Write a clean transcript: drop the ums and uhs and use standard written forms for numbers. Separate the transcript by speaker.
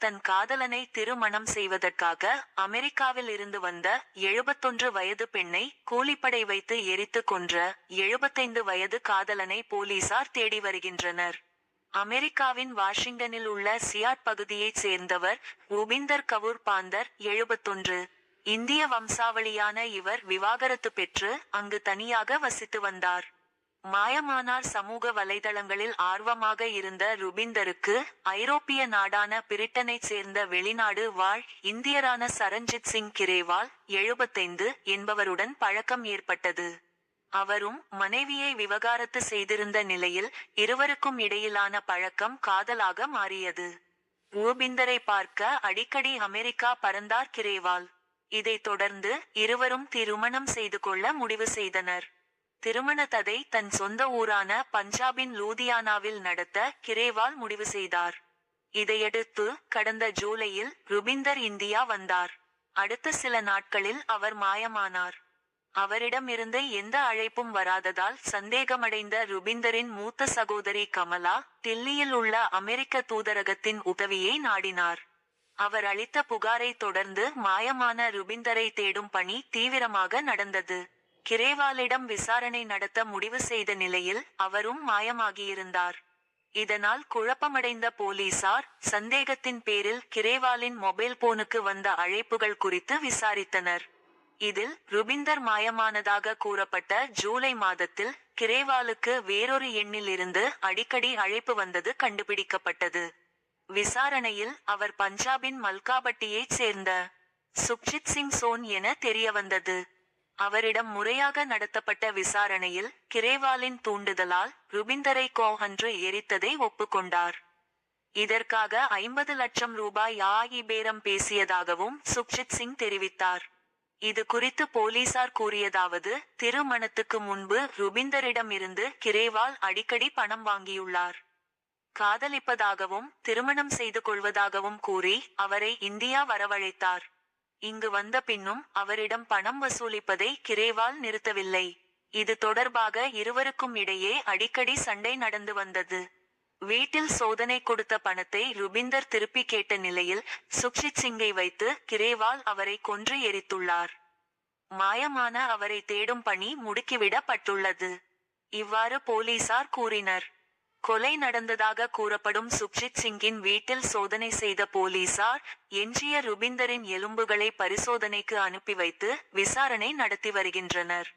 Speaker 1: தன் காதலனை திருமணம் செய்வதற்காக அமெரிக்காவில் இருந்து வந்த 71 வயது பெண்ணை கூலிப்படை வைத்து எரித்து கொன்ற 75 வயது காதலனை போலீசார் தேடி வருகின்றனர். அமெரிக்காவின் வாஷிங்டனில் உள்ள சியாட் பகுதியைச் சேர்ந்தவர் ரூபிந்தர் கவுர் பாந்தர், 71. இந்திய வம்சாவளியான இவர் விவாகரத்து பெற்று அங்கு தனியாக வசித்து வந்தார். மாயமானார் சமூக வலைதளங்களில் ஆர்வமாக இருந்த ருபிந்தருக்கு ஐரோப்பிய நாடான பிரிட்டனைச் சேர்ந்த வெளிநாடு வாழ் இந்தியரான சரண்ஜித் சிங் கிரேவால், 75 என்பவருடன் பழக்கம் ஏற்பட்டது. அவரும் மனைவியை விவகாரத்து செய்திருந்த நிலையில் இருவருக்கும் இடையிலான பழக்கம் காதலாக மாறியது. ரூபிந்தரை பார்க்க அடிக்கடி அமெரிக்கா பறந்தார் கிரேவால். இதைத் தொடர்ந்து இருவரும் திருமணம் செய்து கொள்ள முடிவு செய்தனர். திருமணத்தை தன் சொந்த ஊரான பஞ்சாபின் லூதியானாவில் நடத்த கிரேவால் முடிவு செய்தார். இதையடுத்து கடந்த ஜூலையில் ருபிந்தர் இந்தியா வந்தார். அடுத்த சில நாட்களில் அவர் மாயமானார். அவரிடமிருந்து எந்த அழைப்பும் வராததால் சந்தேகமடைந்த ருபிந்தரின் மூத்த சகோதரி கமலா தில்லியில் உள்ள அமெரிக்க தூதரகத்தின் உதவியை நாடினார். அவர் அளித்த புகாரை தொடர்ந்து மாயமான ருபிந்தரை தேடும் பணி தீவிரமாக நடந்தது. கிரேவாலிடம் விசாரணை நடத்த முடிவு செய்த நிலையில் அவரும் மாயமாகியிருந்தார். இதனால் குழப்பமடைந்த போலீசார் சந்தேகத்தின் பேரில் கிரேவாலின் மொபைல் போனுக்கு வந்த அழைப்புகள் குறித்து விசாரித்தனர். இதில் ருபிந்தர் மாயமானதாக கூறப்பட்ட ஜூலை மாதத்தில் கிரேவாலுக்கு வேறொரு எண்ணில் இருந்து அடிக்கடி அழைப்பு வந்தது கண்டுபிடிக்கப்பட்டது. விசாரணையில் அவர் பஞ்சாபின் மல்காபட்டியைச் சேர்ந்த சுக்ஜித் சிங் சோன் என தெரியவந்தது. அவரிடம் முறையாக நடத்தப்பட்ட விசாரணையில் கிரேவாலின் தூண்டுதலால் ருபிந்தரை அன்று எரித்ததை ஒப்புக்கொண்டார். இதற்காக 50 லட்சம் ரூபாய் பேரம் பேசியதாகவும் சுக்ஜித் சிங் தெரிவித்தார். இது குறித்து போலீசார் கூறியதாவது: திருமணத்துக்கு முன்பு ருபிந்தரிடம் இருந்து கிரேவால் அடிக்கடி பணம் வாங்கியுள்ளார். காதலிப்பதாகவும் திருமணம் செய்து கொள்வதாகவும் கூறி அவரை இந்தியா வரவழைத்தார். இங்கு வந்த பின்னும் அவரிடம் பணம் வசூலிப்பதை கிரேவால் நிறுத்தவில்லை. இது தொடர்பாக இருவருக்கும் இடையே அடிக்கடி சண்டை நடந்து வந்தது. வீட்டில் சோதனை கொடுத்த பணத்தை ருபிந்தர் திருப்பி கேட்ட நிலையில் சுக்ஜித் சிங்கை வைத்து கிரேவால் அவரை கொன்று எரித்துள்ளார். மாயமான அவரை தேடும் பணி முடுக்கிவிடப்பட்டுள்ளது. இவ்வாறு போலீசார் கூறினர். கொலை நடந்ததாக கூறப்படும் சுக்ஜித் சிங்கின் வீட்டில் சோதனை செய்த போலீசார் எஞ்சிய ருபிந்தரின் எலும்புகளை பரிசோதனைக்கு அனுப்பி வைத்து விசாரணை நடத்தி வருகின்றனர்.